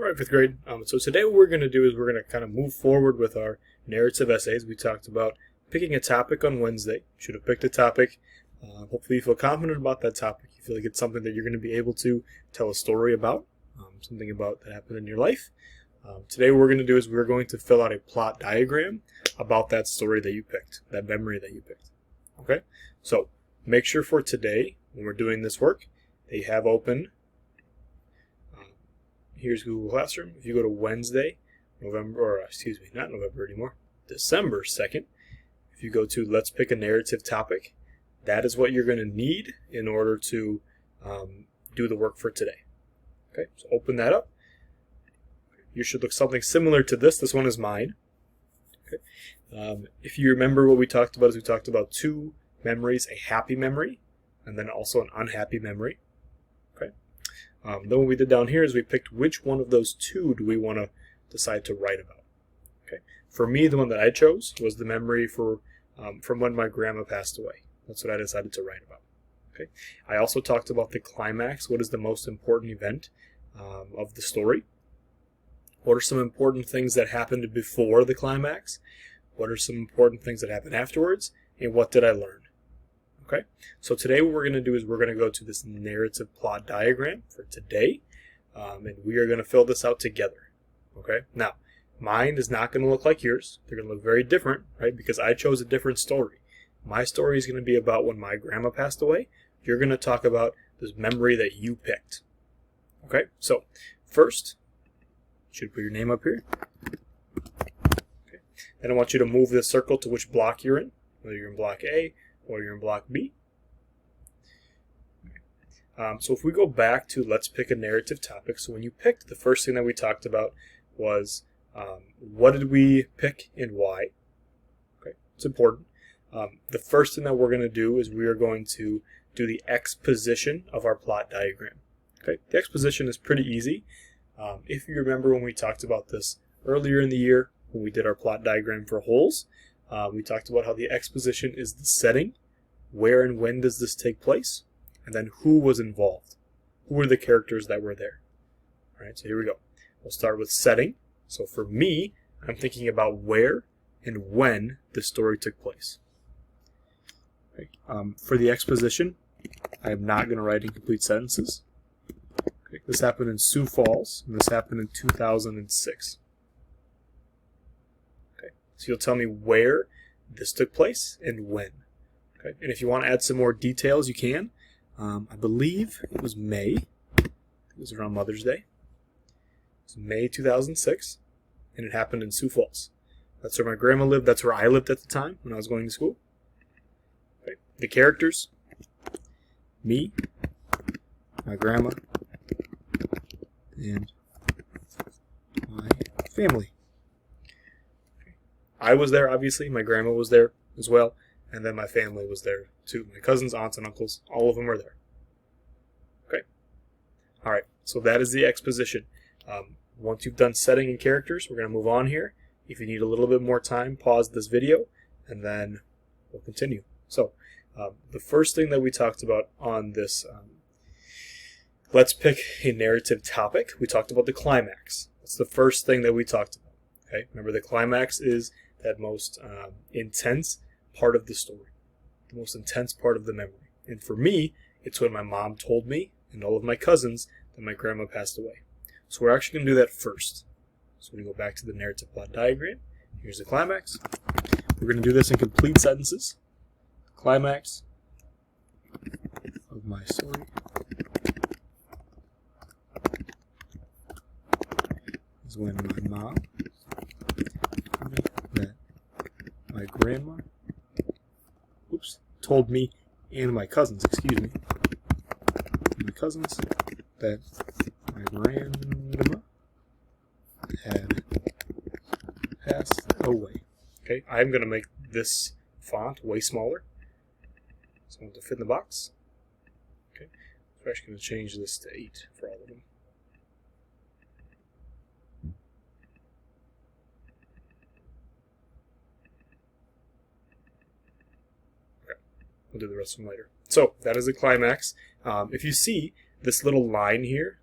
All right, fifth grade. So today what we're going to do is we're going to kind of move forward with our narrative essays. We talked about picking a topic on Wednesday. You should have picked a topic. Hopefully you feel confident about that topic. You feel like it's something that you're going to be able to tell a story about, something about that happened in your life. Today what we're going to do is we're going to fill out a plot diagram about that story that you picked, that memory that you picked. Okay? So make sure for today, when we're doing this work, that you have open. Here's Google Classroom. If you go to Wednesday, not November anymore, December 2nd, if you go to Let's Pick a Narrative Topic, that is what you're going to need in order to do the work for today. Okay, so open that up. You should look something similar to this. This one is mine. Okay. If you remember what we talked about, is we talked about two memories, a happy memory, and then also an unhappy memory. Okay. Then what we did down here is we picked which one of those two do we want to decide to write about. Okay. For me, the one that I chose was the memory from when my grandma passed away. That's what I decided to write about. Okay. I also talked about the climax. What is the most important event of the story? What are some important things that happened before the climax? What are some important things that happened afterwards? And what did I learn? Okay, so today what we're going to do is we're going to go to this narrative plot diagram for today, and we are going to fill this out together. Okay, now mine is not going to look like yours. They're going to look very different, right? Because I chose a different story. My story is going to be about when my grandma passed away. You're going to talk about this memory that you picked. Okay, so first, you should put your name up here. Okay, then I want you to move this circle to which block you're in, whether you're in block A or you're in block B. So if we go back to Let's Pick a Narrative Topic, so when you picked, the first thing that we talked about was what did we pick and why? Okay, it's important. The first thing that we're going to do is we are going to do the exposition of our plot diagram. Okay, the exposition is pretty easy. If you remember when we talked about this earlier in the year, when we did our plot diagram for holes, we talked about how the exposition is the setting, where and when does this take place, and then who was involved. Who were the characters that were there? All right, so here we go. We'll start with setting. So for me, I'm thinking about where and when the story took place. Okay. For the exposition, I am not going to write incomplete sentences. Okay. This happened in Sioux Falls, and this happened in 2006. So you'll tell me where this took place and when. Okay, and if you want to add some more details, you can. I believe it was May. It was around Mother's Day. It was May 2006, and it happened in Sioux Falls. That's where my grandma lived. That's where I lived at the time when I was going to school. Okay. The characters: me, my grandma, and my family. I was there, obviously. My grandma was there as well. And then my family was there too. My cousins, aunts, and uncles, all of them were there. Okay. All right. So that is the exposition. Once you've done setting and characters, we're going to move on here. If you need a little bit more time, pause this video, and then we'll continue. So the first thing that we talked about on this Let's Pick a Narrative Topic, we talked about the climax. That's the first thing that we talked about. Okay. Remember, the climax is that most intense part of the story, the most intense part of the memory. And for me, it's when my mom told me and all of my cousins that my grandma passed away. So we're actually going to do that first. So when we go back to the narrative plot diagram, here's the climax. We're going to do this in complete sentences. Climax of my story is when my mom my grandma told me and my cousins, my cousins, that my grandma had passed away. Okay, I'm going to make this font way smaller, so I want to fit in the box. Okay, so we're actually going to change this to 8 for all of them. We'll do the rest of them later. So that is the climax. If you see this little line here,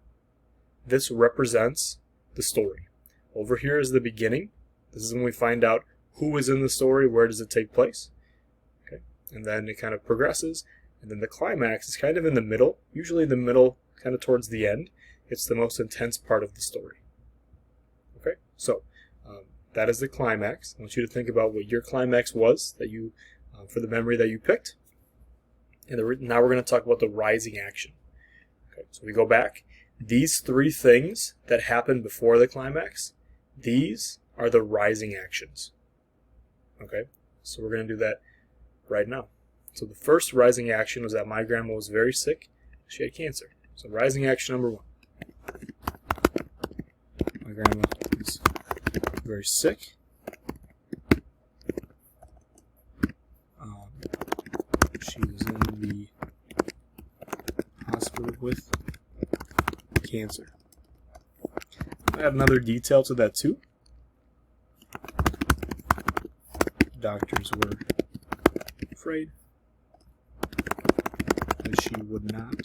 this represents the story. Over here is the beginning. This is when we find out who is in the story, where does it take place. Okay, and then it kind of progresses, and then the climax is kind of in the middle, usually the middle, kind of towards the end. It's the most intense part of the story. Okay, so that is the climax. I want you to think about what your climax was that you, for the memory that you picked. And now we're going to talk about the rising action. Okay, so we go back. These three things that happened before the climax, these are the rising actions. Okay, so we're going to do that right now. So the first rising action was that my grandma was very sick. She had cancer. So rising action number 1. My grandma is very sick. She was in the hospital with cancer. I add another detail to that too. Doctors were afraid that she would not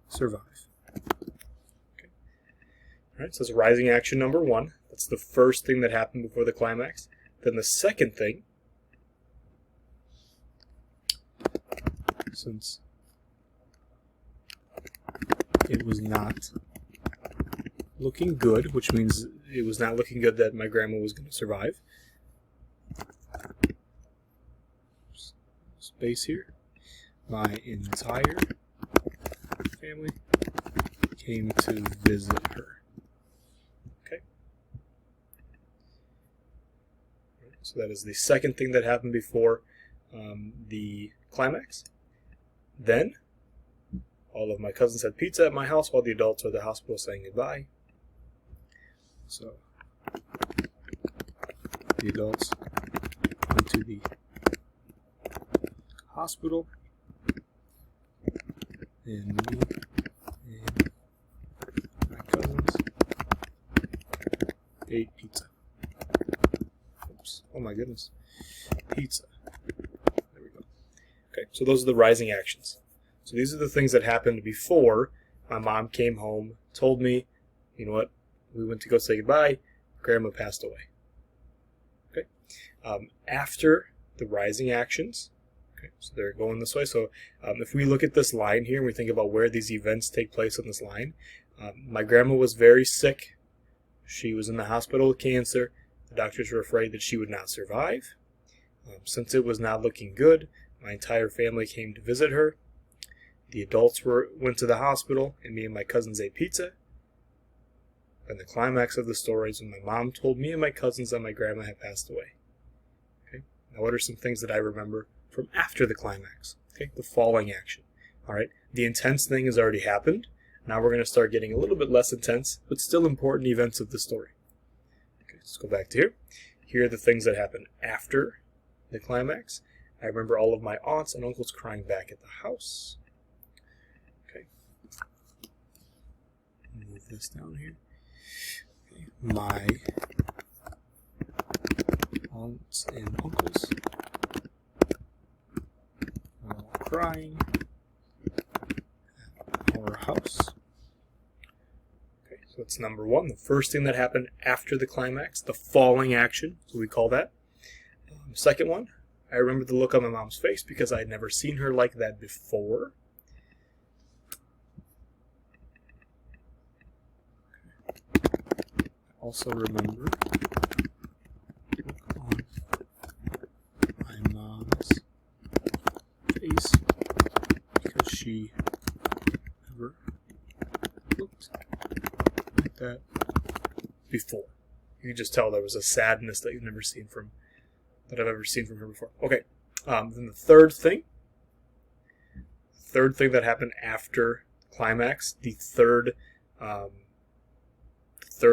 survive. Okay. Alright, so that's rising action number 1. That's the first thing that happened before the climax. Then the second thing, since it was not looking good, which means it was not looking good that my grandma was going to survive. Space here. My entire family came to visit her. Okay. So that is the second thing that happened before the climax. Then, all of my cousins had pizza at my house while the adults were at the hospital saying goodbye. So, the adults went to the hospital, and me and my cousins ate pizza. Oops. Oh my goodness. Pizza. There we go. Okay, so those are the rising actions. So these are the things that happened before my mom came home, told me, you know what, we went to go say goodbye, Grandma passed away. Okay. After the rising actions, okay, so they're going this way. So if we look at this line here and we think about where these events take place on this line, my grandma was very sick. She was in the hospital with cancer. The doctors were afraid that she would not survive. Since it was not looking good, my entire family came to visit her. The adults went to the hospital, and me and my cousins ate pizza. And the climax of the story is when my mom told me and my cousins that my grandma had passed away. Okay. Now, what are some things that I remember from after the climax? Okay, the falling action. All right, the intense thing has already happened. Now we're going to start getting a little bit less intense, but still important events of the story. Okay, let's go back to here. Here are the things that happened after the climax. I remember all of my aunts and uncles crying back at the house. Okay. Move this down here. Okay. My aunts and uncles are all crying at our house. Okay, so that's number 1. The first thing that happened after the climax, the falling action, so we call that. Second one, I remember the look on my mom's face because I had never seen her like that before. I also remember the look on my mom's face because she never looked like that before. You can just tell there was a sadness that I've ever seen from her before. Okay, then the third thing that happened after climax, the third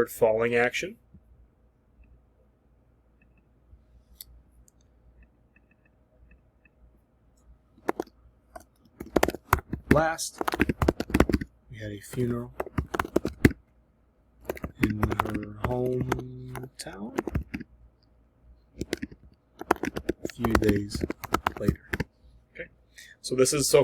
falling action. Last, we had a funeral in her hometown a few days later. Okay, so this is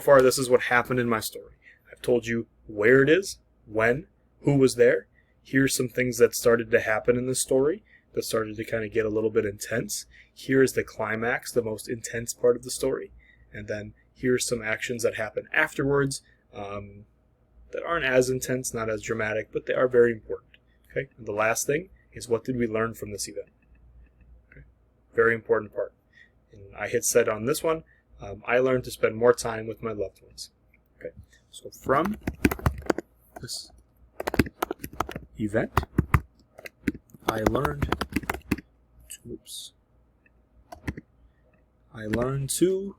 what happened in my story. I've told you where it is, when, who was there. Here's some things that started to happen in the story that started to kind of get a little bit intense. Here's the climax, the most intense part of the story. And then here's some actions that happen afterwards that aren't as intense, not as dramatic, but they are very important. Okay. And the last thing is, what did we learn from this event? Okay. Very important part. And I had said on this one, I learned to spend more time with my loved ones. Okay. So from this event, I learned to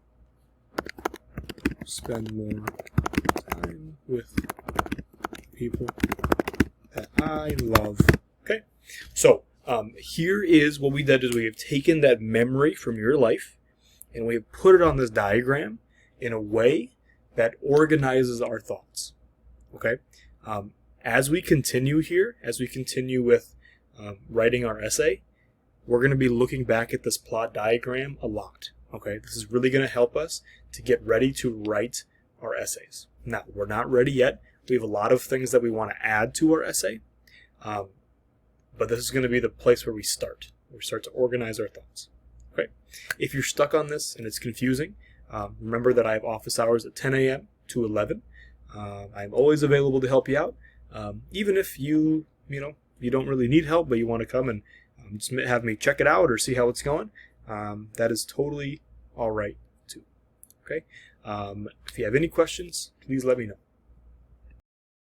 spend more time with people that I love. Okay, so here is what we did: is we have taken that memory from your life and we have put it on this diagram in a way that organizes our thoughts. Okay, as we continue here, as we continue with writing our essay, we're going to be looking back at this plot diagram a lot. Okay, this is really going to help us to get ready to write our essays. Now, we're not ready yet. We have a lot of things that we want to add to our essay, but this is going to be the place where we start. We start to organize our thoughts. Okay, if you're stuck on this and it's confusing, remember that I have office hours at 10 a.m. to 11. I'm always available to help you out, even if you don't really need help, but you want to come and just have me check it out or see how it's going. That is totally all right too. Okay. If you have any questions, please let me know.